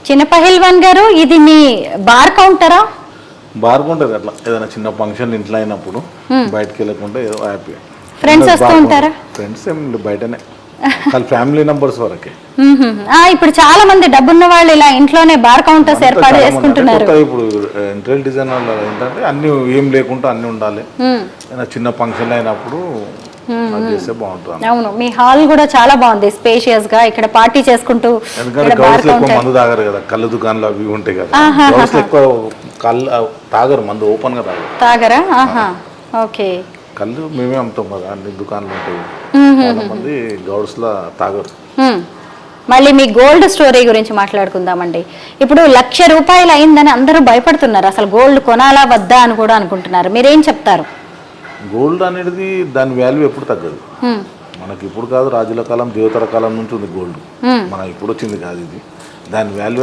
చిన్న పహిల్వాన్ గారు, ఇది మీ బార్ కౌంటరా? బార్ కౌంటర్ అట్లా ఏదైనా చిన్న ఫంక్షన్ ఇంట్లో అయినప్పుడు బయటకు వెళ్ళకుండా ఏదో హ్యాపీ. ఫ్రెండ్స్ వస్తూ ఉంటారా? ఫ్రెండ్స్ ఏం బయటనే, ఫ్యామిలీ మెంబర్స్ వరకే. ఇప్పుడు చాలా మంది డబ్బున్న వాళ్ళు ఇలా ఇంట్లోనే బార్ కౌంటర్స్ ఏర్పాటు చేసుకుంటున్నారు. ఇప్పుడు ఇంటీరియర్ డిజైన్ ఏంటంటే అన్ని ఏం లేకుండా అన్ని ఉండాలి. చిన్న ఫంక్షన్ అయినప్పుడు చేస్తే బాగుంటుంది. అవును, మీ హాల్ కూడా చాలా బాగుంది, స్పేషియస్ గా. ఇక్కడ పార్టీ చేసుకుంటూ, ఎందుకంటే గౌడ్స్ ఎక్కువ మందు తాగరు కదా, కళ్ళు దుకాణాలు అవి ఉంటాయి కదా. గౌడ్స్ ఎక్కువ కళ్ళు తాగరు, మందు ఓపెన్ గా తాగరా? ఓకే. కళ్ళు మేమే అమ్ముతాం కదా, అన్ని దుకాణాలు ఉంటాయి. చాలా మంది గౌడ్స్ లా తాగరు. మళ్ళీ మీ గోల్డ్ స్టోరీ గురించి మాట్లాడుకుందామండి. ఇప్పుడు ₹1,00,000 అయిందని అందరూ భయపడుతున్నారు. అసలు గోల్డ్ కొనాలా వద్దా అని కూడా అనుకుంటున్నారు. మీరేం చెప్తారు? గోల్డ్ అనేది దాని వాల్యూ ఎప్పుడు తగ్గదు. మనకి ఇప్పుడు కాదు, రాజుల కాలం దేవతల కాలం నుంచి ఉంది గోల్డ్. మన ఇప్పుడు వచ్చింది కాదు ఇది. దాని వాల్యూ